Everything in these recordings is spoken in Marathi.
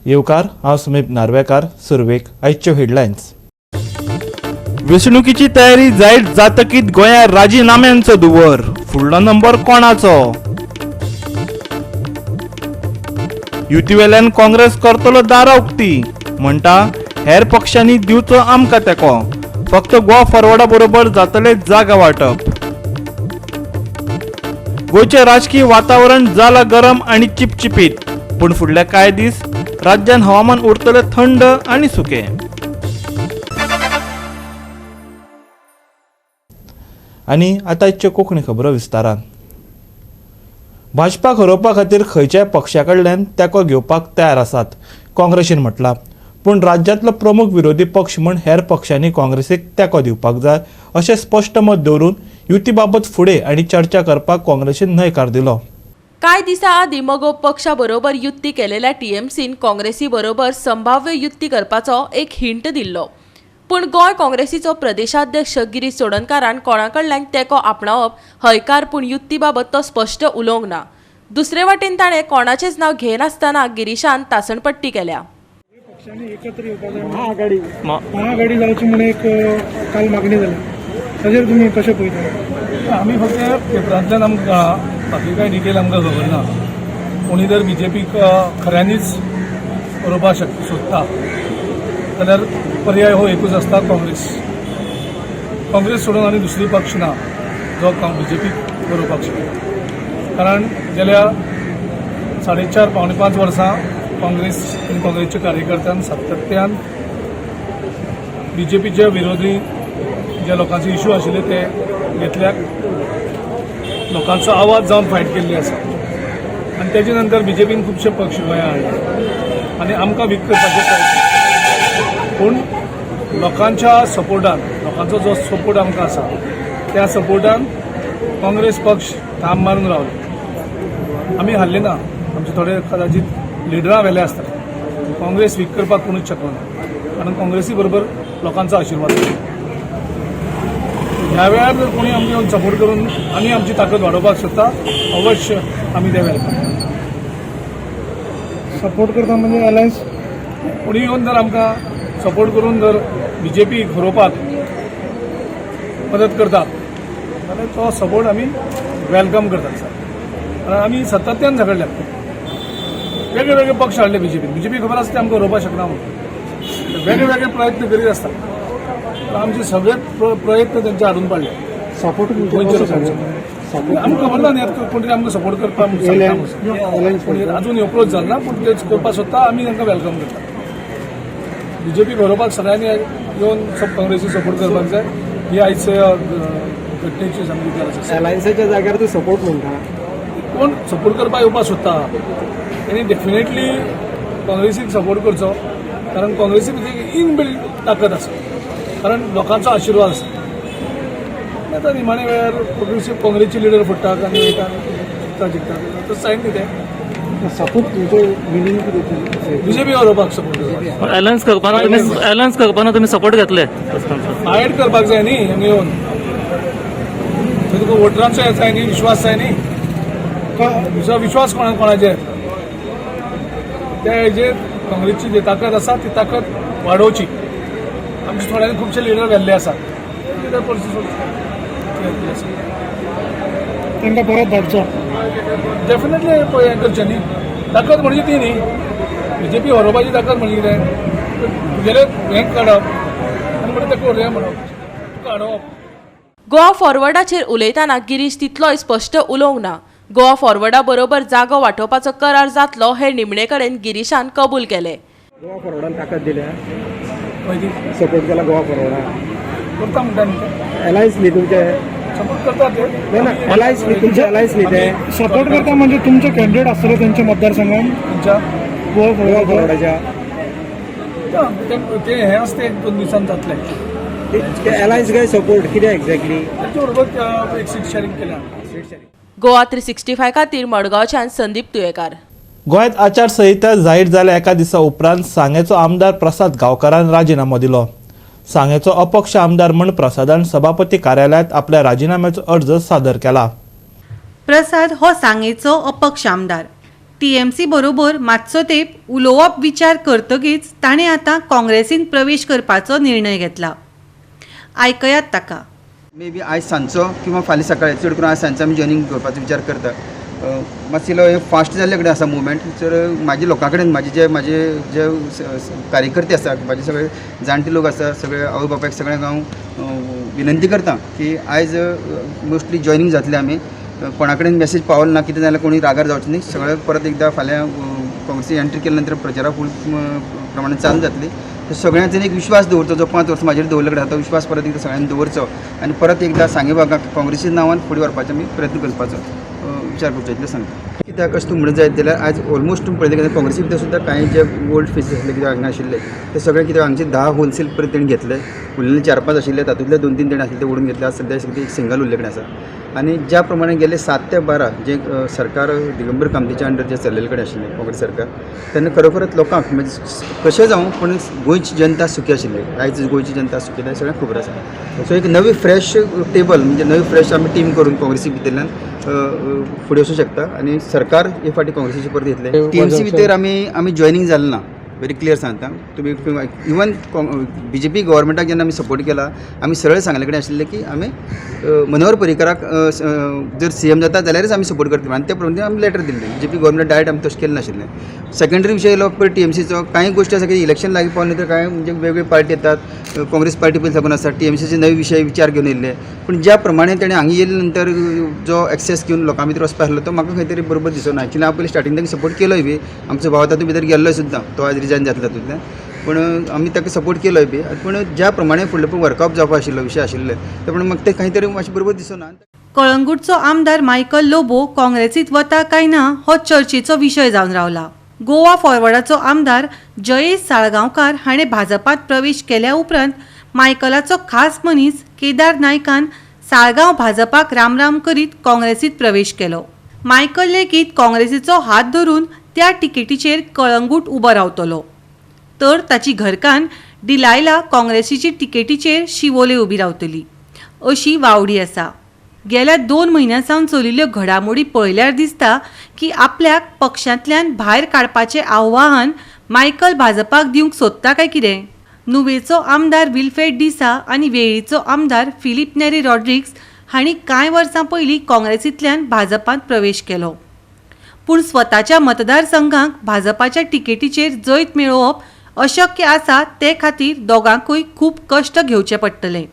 येवकार हांव समीप नार्वेकार. सुरवेक आयच्यो हेडलायन्स. वेंचणुकीची तयारी जायत जातकीत गोंयांत राजीनाम्यांचो दुवर. फुडलो नंबर कोणाचो? युती वेल्यान काँग्रेस करतलो दारां उक्ती. म्हणटा हेर पक्षांनी दिवचो आमकां तेंको. फक्त गोवा फॉरवर्डा बरोबर जातले जागा वांटप. गोंयचें राजकीय वातावरण जाला गरम आनी चिपचिपीत. पूण फुडले कांय दीस राज्यांत हवामान उरतलें थंड आनी सुकें. आनी आतां आयच्यो कोंकणी खबरो विस्तारान. भाजपाक हरोवपा खातीर खंयच्याय पक्षा कडल्यान तेंको घेवपाक तयार आसात काँग्रेसीन म्हटलां. पूण राज्यांतलो प्रमुख विरोधी पक्ष म्हूण हेर पक्षांनी काँग्रेसीक तेंको दिवपाक जाय अशें स्पश्ट मत दवरून युती बाबत फुडें आनी चर्चा करपाक काँग्रेसीन न्हयकार दिलो. कांय दिसां आदीं मगो पक्षा बरोबर युती केलेल्या टीएमसीन काँग्रेसी बरोबर संभाव्य युती करपाचो एक हिंट दिल्लो. पूण गोंय काँग्रेसीचो प्रदेशाध्यक्ष गिरीश चोडणकारान कोणाकडल्यान तेंको आपणावप हयकार पूण युती बाबत तो स्पश्ट उलोवंक ना. दुसरे वटेन ताणें कोणाचेंच नांव घेनासतना गिरीशान तासणपट्टी केल्या. एकत्र येवपाक महाआघाडी जावची म्हणून एक काल मागणी जाली. ताजेर तुमी कशें पळयता? आमी फक्त पेपरांतल्यान आमकां बाकी कांय डिटेल आमकां खबर ना. कोणी जर बीजेपीक खऱ्यांनीच बरोवपाक सोदता जाल्यार पर्याय हो एकूच आसता काँग्रेस. काँग्रेस सोडून आनी दुसरी पक्ष ना जो बीजेपीक बरोवपाक शकता. कारण गेल्या 4.5 पावणे 5 वर्सां काँग्रेस आनी काँग्रेसच्या कार्यकर्त्यांन सातत्यान बीजेपीचे विरोधी जे लोकांचे इश्यू आशिल्ले ते घेतल्याक लोकांचो आवाज जावन फायट केल्ली आसा. आनी तेजे नंतर बीजेपीन खुबशे पक्ष गोंयांत हाडले आनी आमकां वीक करपाचे प्रयत्न. पूण लोकांच्या सपोर्टान लोकांचो जो सपोर्ट आमकां आसा त्या सपोर्टान काँग्रेस पक्ष ठाम मारून रावले. आमी हारले ना. आमचे थोडे कदाचित लिडरां वेले आसता. काँग्रेस वीक करपाक कोणूच शकलो ना. कारण काँग्रेसी बरोबर लोकांचो आशिर्वाद आसा. ह्या वेळार जर कोणी आमकां येवन सपोर्ट करून आनी आमची ताकद वाडोवपाक सोदता अवश्य आमी ते वेलकम. सपोर्ट करता म्हणजे अलायन्स कोणी येवन जर आमकां सपोर्ट करून जर बीजेपी घरोवपाक मदत करता जाल्यार तो सपोर्ट आमी वेलकम करतात. कारण आमी सातत्यान झगडल्यात. वेगळे वेगळे पक्ष हाडले बीजेपी खबर आसता आमकां घरोवपाक शकना म्हणून वेगळे वेगळे प्रयत्न करीत आसता. आमचे सगळे प्रयत्न तेंचे हाडून पाडले. सपोर्ट आमकां खबर ना न्ही कोण तरी आमकां सपोर्ट करपाक अजून अप्रोच जालो ना. पूण ते करपाक सोदता आमी तांकां वेलकम करता. बीजेपी घरोवपाक सगळ्यांनी येवन सब काँग्रेसी सपोर्ट करपाक जाय ही आयज घटनेची सामकी गरज आसा. अलायन्साच्या जाग्यार तूं सपोर्ट म्हणटा. कोण सपोर्ट करपाक येवपाक सोदता तेणी डेफिनेटली काँग्रेसीक सपोर्ट करचो. कारण काँग्रेसी भितर इनबिल्ड ताकद आसा. कारण लोकांचो आशिर्वाद आसा. आतां निमाणे वेळार प्रोग्रेसीव काँग्रेसचे लिडर फुट्टात आनी जिखता तर सायन कितें सपोर्ट तुमचो मिनींग कितें? बीजेपी घरोवपाक सपोर्ट करपाक. अलायन्स करपाना तुमी सपोर्ट घेतले. फायट करपाक जाय न्ही हांगा येवन. तुका वोटरांचो हें जाय न्ही विश्वास जाय न्ही. विश्वास कोणाचेर त्या हेजेर काँग्रेसची जी ताकद आसा ती ताकद वाडोवची. आमचे थोड्यांनी खुबशे लिडर व्हेल्ले आसात. तांकां परत धाडचो. डेफिनेटली हें करचें न्ही. ताकद म्हणजे ती न्ही. बीजेपी हरोवपाची ताकद म्हणजे कितें तुगेले हें काडप आनी म्हणून तेका हें म्हणप तुका हाडप. गोवा फॉरवर्डाचेर उलयतना गिरीश तितलोय स्पश्ट उलोवंक ना. गोवा फॉरवर्डा बरोबर जागो वांटोवपाचो करार जातलो हे निमणे कडेन गिरीशान कबूल केले. गोवा फॉरवर्डान ताकद दिल्या. सपोर्ट केला गोवा फॉरवर्डा करता म्हणटा न्ही. अलायन्स न्ही तुमचे. सपोर्ट करता ते. अलायन्स न्ही तुमचे. अलायन्स न्ही ते. सपोर्ट करता म्हणजे तुमचे कॅन्डिडेट आसतले त्यांच्या मतदारसंघात तुमच्या गोवा फॉरवर्डाच्या ते हें आसता 1-2 दिसान जातलें. अलायन्स काय सपोर्ट कितें एक्झॅक्टली ताचे बरोबर एक सीट शेअरिंग केल्या. गोवा 365 खातीर मडगांवच्यान संदीप तुयेकार. गोंयांत आचारसंहिता जाहीर जाल्या एका दिसा उपरांत सांगेचो आमदार प्रसाद गांवकारान राजिनामो दिलो. सांगेचो अपक्ष आमदार म्हण प्रसादान सभापती कार्यालयात आपल्या राजिनाम्याचो अर्ज सादर केला. प्रसाद हो सांगेचो अपक्ष आमदार. TMC बरोबर मातसो तेंप उलोवप विचार करतकीच ताणें आतां काँग्रेसीन प्रवेश करपाचो निर्णय घेतला. आयकयात ताका. मे बी आयज सांजचो किंवा फाल्यां सकाळी चड करून आयज सांजचो आमी जॉयनींग करपाचो विचार करता. मातशें हे फास्ट जाल्ले कडेन आसा मुवमेंट. तर म्हाजे लोकां कडेन म्हाजे जे कार्यकर्ते आसा, म्हाजे सगळे जाणटे लोक आसा, सगळे आवय बापायक सगळ्यांक हांव विनंती करता की आयज मोस्टली जॉयनींग जातले आमी. कोणा कडेन मेसेज पावल ना, कितें जाल्यार कोणी रागार जावचें न्ही. सगळे परत एकदां फाल्यां काँग्रेसी एंट्री केले नंतर प्रचाराक फूल प्रमाणान चालू जातली. सगळ्यांचो एक विश्वास दवरचो, जो 5 वर्सां म्हाजेर दवरले कडेन तो विश्वास परत एकदां सगळ्यांनी दवरचो आनी परत एकदां सांगे भागाक काँग्रेसीच्या नांवान फुडें व्हरपाचो आमी प्रयत्न करपाचो विचार करचो इतलें सांगता. कित्याक अशें तूं म्हणत जायत जाल्यार आयज ऑलमोस्ट तूं पळयलें की काँग्रेसी भितर सुद्दां कांय जे ओल्ड फेसीस आसले, कितें हांगा आशिल्ले ते सगळे कितें हांगचे 10 होलसेल परत तेणी घेतले. उरलेले 4-5 आशिल्ले, तातूंतले 2-3 तेणी आसले ते ओडून घेतले. आज सद्या एक सिंगल उरले कडेन आसा. आनी ज्या प्रमाणे गेले 7 ते 12 जे सरकार दिगंबर कामतीच्या अंडर जे चल्लेले कडेन आशिल्लें काँग्रेस सरकार, तेन्ना खरोखरच लोकांक म्हणजे कशें जावं पण गोंयची जनता सुखी आशिल्ली. आयज गोंयची जनता सुखी ना सगळ्यांक खबर आसा. सो एक नवी फ्रेश टेबल म्हणजे नवी फ्रेश आमी टीम करून काँग्रेसी भितरल्यान फुडें वचूंक शकता आनी सरकार हे फाटी काँग्रेसीचे परत येतले. TMC भितर आमी जॉयनींग जालें ना. व्हेरी क्लियर सांगता. तुमी इवन BJP गव्हर्मेंटाक जेन्ना आमी सपोर्ट केला, आमी सरळ सांगले कडेन आशिल्ले की आमी मनोहर पर्रीकाराक जर CM जाता जाल्यारच आमी सपोर्ट करतले आनी त्या प्रमाणे आमी लेटर दिल्लें. BJP गव्हर्मेंट डायरेक्ट आमी तशें केलें नाशिल्लें. सेकंडरी विशय येयलो पळय TMCचो. कांय गोश्टी आसा की इलेक्शन लागीं पावले तर कांय म्हणजे वेगवेगळे पार्टी येतात. काँग्रेस पार्टी पयलीं साकून आसा, TMCचे नवे विशय विचार घेवन येयल्ले. पूण ज्या प्रमाणे तेणें हांगा येयले नंतर जो एक्सेस घेवन लोकां भितर वचपा आसलो तो म्हाका खंय तरी बरोबर दिसना. एक्चुली हांव पयलीं स्टार्टींग ताका सपोर्ट केलोय बी. आमचो भाव तातूंत भितर गेल्लोय सुद्दां, तो आयज रिजायन जातलो तातूंतल्यान. पूण आमी ताका सपोर्ट केलोय बी. पूण ज्या प्रमाणे फुडले वर्कआउट जावपा आशिल्लो विशय आशिल्ले ते पूण म्हाका ते खंय तरी मातशें बरोबर दिसना. कळंगूटचो आमदार मायकल लोबो काँग्रेसीत वता काय ना हो चर्चेचो विशय जावन रावला. गोवा फॉरवर्डाचो आमदार जयेश साळगांवकार हाणें भाजपात प्रवेश केल्या उपरांत मायकलाचो खास मनीस केदार नायकान साळगांव भाजपाक रामराम करीत काँग्रेसीत प्रवेश केलो. मायकल लेगीत काँग्रेसीचो हात धरून त्या तिकेटीचेर कळंगूट उबो रावतलो, तर ताची घरकान्न डिलायला काँग्रेसीची तिकेटीचेर शिवोले उबी रावतली अशी वावडी आसा. गेल्या 2 म्हयन्यां सावन चलिल्ल्यो घडामोडी पळयल्यार दिसता की आपल्याक पक्षांतल्यान भायर काडपाचें आव्हान मायकल भाजपाक दिवंक सोदता काय कितें. नुवेचो आमदार विल्फ्रेड डिसा आनी वेळीचो आमदार फिलिप नेरी रॉड्रिग्स हांणी कांय वर्सां पयलीं काँग्रेसींतल्यान भाजपांत प्रवेश केलो. पूण स्वताच्या मतदारसंघाक भाजपाच्या तिकेटीचेर जैत मेळोवप अशक्य आसा ते खातीर दोगांकूय खूब कश्ट घेवचे पडटले.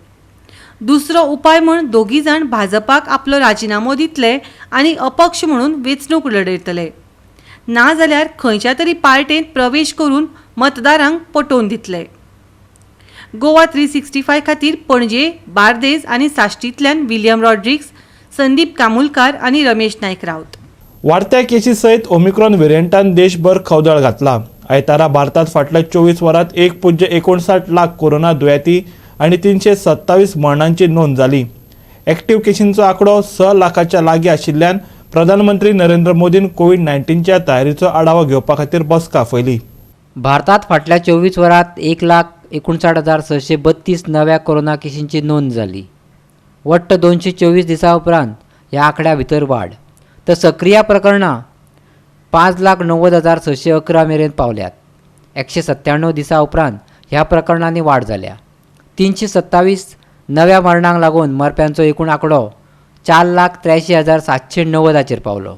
दुसरो उपाय म्हूण दोगी जाण भाजपाक आपलो राजिनामो दितले आनी अपक्ष म्हणून वेंचणूक लडयतले, ना जाल्यार खंयच्या तरी पार्टेंत प्रवेश करून मतदारांक पटोवन दितले. गोवा 365 खातीर पणजे, बार्देस आनी साश्टींतल्यान विलियम रॉड्रिग्स, संदीप कामुलकार आनी रमेश नायक रावत. वाडत्या केसी सयत ओमिक्रॉन व्हेरियंटान देशभर खवदळ घातला. आयतारा भारतात फाटल्या 24 वरांत 1.59 लाख कोरोना दुयेंती आनी 327 मरणांची नोंद जाली. एक्टिव्ह केसींचो आंकडो 6 लाखाच्या लागीं आशिल्ल्यान प्रधानमंत्री नरेंद्र मोदीन कोविड-19च्या तयारीचो आढावा घेवपा खातीर बसका आपयली. भारतात फाटल्या 24 वरांत 1,59,632 नव्या कोरोना केसींची नोंद जाली. वट्ट 224 दिसां उपरांत ह्या आंकड्या भितर वाड. तर सक्रिय प्रकरणां 5,90,611 मेरेन पावल्यात. 197 दिसां उपरांत ह्या प्रकरणांनी वाड जाल्या. 327 नव्या मरणांक लागून मरप्यांचो एकूण आंकडो 4,83,790 पावलो.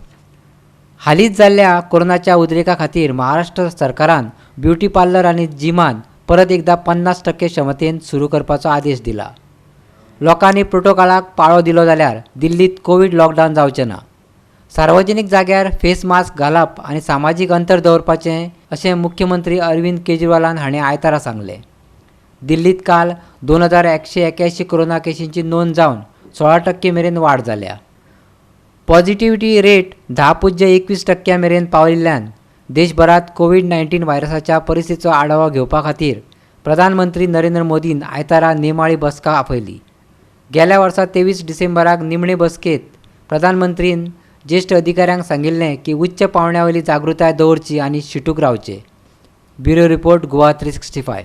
हालींच जाल्ल्या कोरोनाच्या उद्रेका खातीर महाराष्ट्र सरकारान ब्युटी पार्लर आनी जिमान परत एकदा 50% क्षमतेन सुरू करपाचो आदेश दिला. लोकांनी प्रोटोकॉलाक पाळो दिलो जाल्यार दिल्लीत कोविड लॉकडावन जावचें ना. सार्वजनीक जाग्यार फेस मास्क घालप आनी सामाजीक अंतर दवरपाचें अशें मुख्यमंत्री अरविंद केजरीवालान हाणें आयतारा सांगलें. दिल्लीत काल 2,181 कोरोना केसींची नोंद जावन 16% मेरेन वाड जाल्या. पॉझिटिव्हिटी रेट 10.21% मेरेन पावयिल्ल्यान देशभरात कोविड-19 व्हायरसाच्या परिस्थितीचो आढावा घेवपा खातीर प्रधानमंत्री नरेंद्र मोदीन आयतारा नेमाळी बसका आपयली. गेल्या वर्सा 23 डिसेंबराक निमणे बसकेत प्रधानमंत्रीन ज्येष्ठ अधिकाऱ्यांक सांगिल्लें की उच्च पावंड्यावयली जागृताय दवरची आनी शिटूक रावचे. Bureau report Goa 365.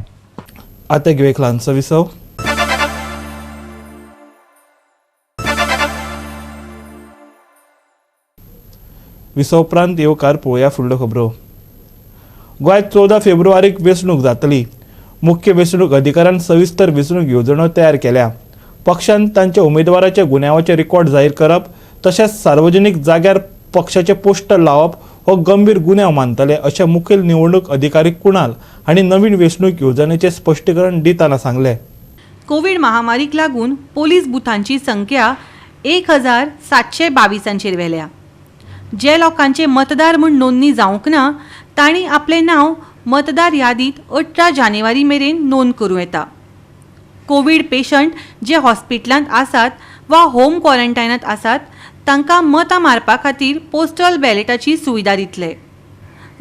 आतां घेवया एक ल्हानसो विसव. विसोपरांत येवकार पळोवया फुडल्यो खबरो. गोंयांत 14 फेब्रुवारीक वेंचणूक जातली. मुख्य वेंचणूक अधिकाऱ्यान सविस्तर वेंचणूक येवजण्यो तयार केल्या. पक्षान तांच्या उमेदवाराचे गुन्यांवाचे रिकॉर्ड जाहीर करप तशेंच सार्वजनीक जाग्यार पक्षाचे पोस्टर लावप हो गंभीर गुन्यांव मानतले अशें मुखेल निवडणूक अधिकारी कुणाल हांणी नवीन वेंचणूक येवजणेचें स्पश्टीकरण दितना सांगलें. कोविड महामारीक लागून पोलीस बुथांची संख्या 1722 व्हेल्या. जे लोकांचे मतदार म्हूण नोंदणी जावंक ना तांणी आपलें नांव मतदार यादीत 18 जानेवारी मेरेन नोंद करूं येता. कोविड पेशंट जे हॉस्पिटलांत आसात वा होम क्वॉरंटायनांत आसात तांकां मतां मारपा खातीर पोस्टल बॅलेटाची सुविधा दितले.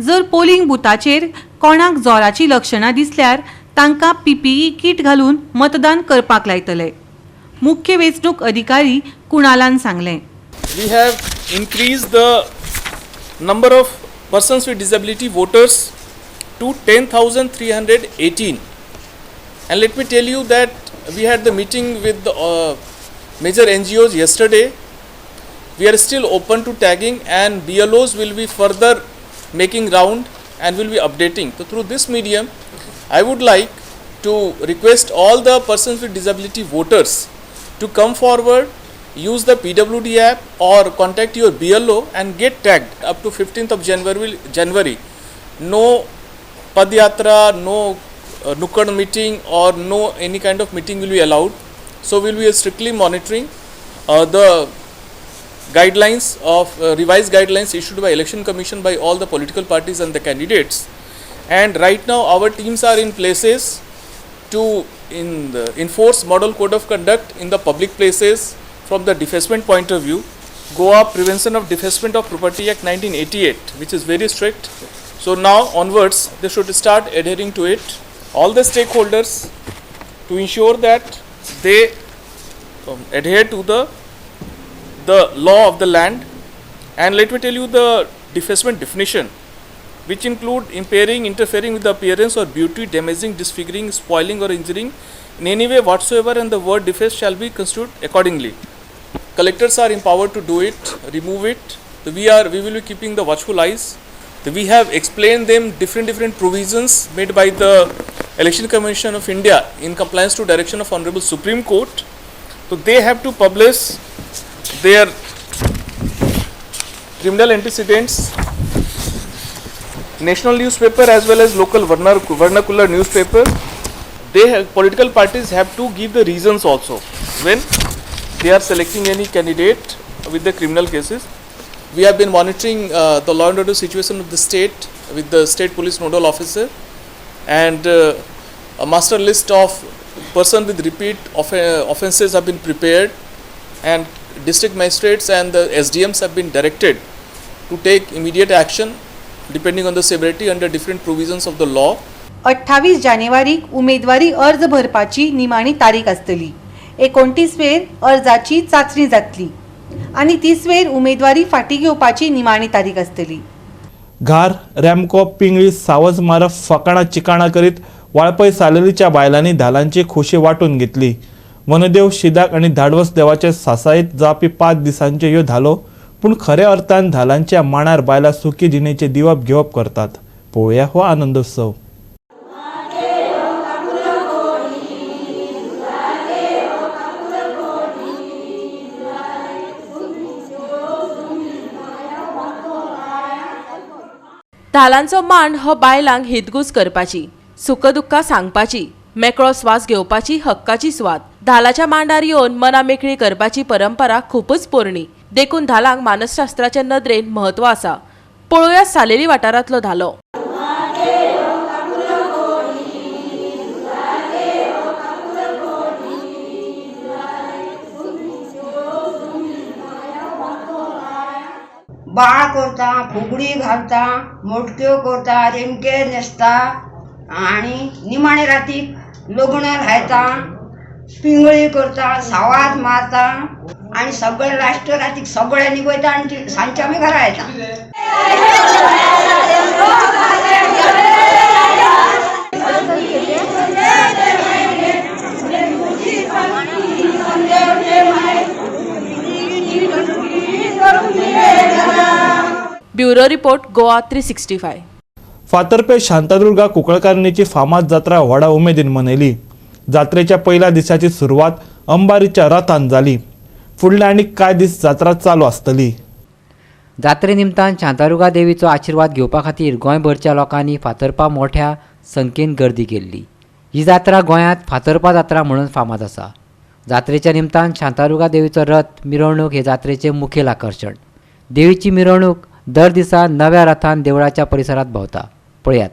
जर पोलिंग बुथाचेर कोणाक जोराची लक्षणां दिसल्यार तांकां PPE किट घालून मतदान करपाक लायतले. मुख्य वेंचणूक अधिकारी कुणालान सांगलें. We have increased the number of persons with disability voters to 10,318. And let me tell you that we had the meeting with the major NGOs yesterday. We are still open to tagging and BLOs will be further making round and will be updating. So through this medium, I would like to request all the persons with disability voters to come forward, use the PWD app or contact your BLO and get tagged up to 15th of January. No Padyatra, no Nukkad meeting or no any kind of meeting will be allowed. So we will be strictly monitoring the guidelines of revised guidelines issued by Election Commission by all the political parties and the candidates. And right now our teams are in places to enforce model code of conduct in the public places from the defacement point of view. Goa Prevention of Defacement of Property Act 1988, which is very strict. So now onwards they should start adhering to it. All the stakeholders to ensure that they adhere to the law of the land. And let me tell you the defacement definition, which include impairing, interfering with the appearance or beauty, damaging, disfiguring, spoiling or injuring in any way whatsoever, and the word deface shall be construed accordingly. Collectors are empowered to do it, remove it. We will be keeping the watchful eyes. We have explained them different provisions made by the Election Commission of India in compliance to direction of Honorable Supreme Court. So they have to publish their criminal antecedents, national newspaper as well as local vernacular newspaper. Political parties have to give the reasons also when they are selecting any candidate with the criminal cases. We have been monitoring the law and order situation of the state with the state police nodal officer, and a master list of person with repeat offences have been prepared, and district magistrates and the SDMs have been directed to take immediate action depending on the severity under different provisions of the law. 28 जानेवारीक उमेदवारी अर्ज भरपाची निमाणी तारीख आसतली. 29 वेर अर्जाची चाचणी जातली आनी 30 वेर उमेदवारी फाटी घेवपाची निमाणी तारीख आसतली. घार, रॅमको, पिंगळी, सावज मारप, फकाणां चिकाणां करीत वाळपय सालेलीच्या बायलांनी धालांची खोशी वांटून घेतली. वनदेव, शिदाक आनी धाडवस देवाचे सासायत जावपी 5 दिसांचे ह्यो धालो, पूण खऱ्या अर्थान धालांच्या मांडार बायलां सुखी जिणेचे दिवप घेवप करतात. पळोवया हो आनंदोत्सव. धालांचो मांड हो बायलांक हितगूज करपाची, सुखदुख्खा सांगपाची, मेकळो स्वास घेवपाची हक्काची सुवात. धालाच्या मांडार येवन मना मेकळी करपाची परंपरा खूपच पोरणी. देखून धालांक मानसशास्त्राच्या नदरेन महत्व आसा. पळोवया सालेली वाठारांतलो धालो. बाळ करता, फुगडी घालता, मोटक्यो करता, रेमके न्हेसता आणि निमाणे रातीक लग्न लायता, पिंगळी करता, सावात मारता आणि सगळे लास्ट रातीक सगळ्यांनी वयता आणि सांजचे आमी घरा येता. Bureau report Goa 365. फातर्पे शांतादुर्गा कुंकळकारिणीची फामाद जात्रा व्हडा उमेदीन मनयली. जात्रेच्या पहिल्या दिसाची सुरवात अंबारीच्या रथान जाली. फुडले आनीक कांय दीस जात्रा चालू आसतली. जात्रे निमतान शांतादुर्गा देवीचो आशिर्वाद घेवपा खातीर गोंयभरच्या लोकांनी फातर्पा मोठ्या संख्येन गर्दी केल्ली. ही जात्रा गोंयांत फातर्पा जात्रा म्हणून फामाद आसा. जात्रेच्या निमतान शांतादुर्गा देवीचो रथ मिरवणूक हे जात्रेचे मुखेल आकर्षण. देवीची मिरवणूक दर दिसा नव्या रथान देवळाच्या परिसरात भोंवता. पळयात.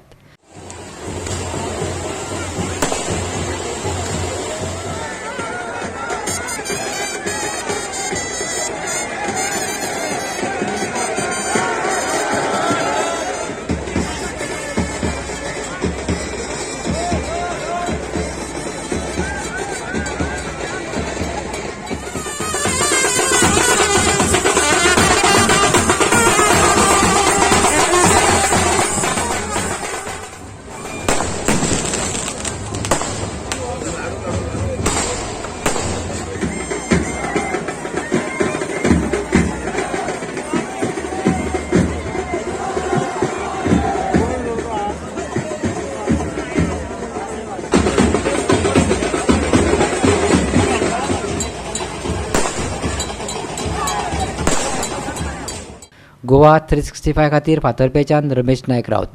गोवा 365 खातीर फातर्पेच्यान रमेश नायक रावत.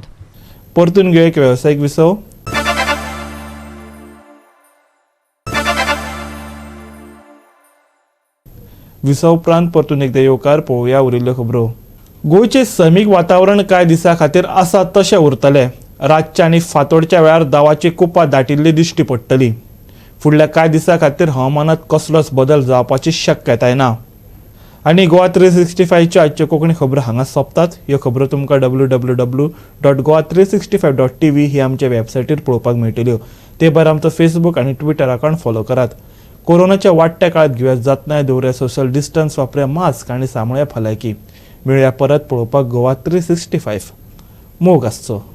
परतून घेऊ एक व्यावसायिक विसव. विसव उपरांत परतून एकदा येवकार पळोवया उरिल्ल्यो खबरो. गोंयचे सैमीक वातावरण कांय दिसां खातीर आसा तशें उरतलें. रातच्या आनी फांतोडच्या वेळार दावाची कुपां दाटिल्ली दिश्टी पडटली. फुडल्या कांय दिसां खातीर हवामानात कसलोच बदल जावपाची शक्यताय ना. आनी गोवा 365 च्यो आजच्यो कोंकणी खबरो हांगा सोंपतात. ह्यो खबरो तुमकां www.goa365.tv ही आमच्या वेबसायटीर पळोवपाक मेळटल्यो. ते भायर आमचो फेसबूक आनी ट्विटर अकावंट फॉलो करात. कोरोनाच्या वाडट्या काळात घेवया जतनाय दवरया सोशल डिस्टन्स वापरया मास्क आनी सांबाळया भलायकी. मेळया परत पळोवपाक गोवा 365. मोग आसचो.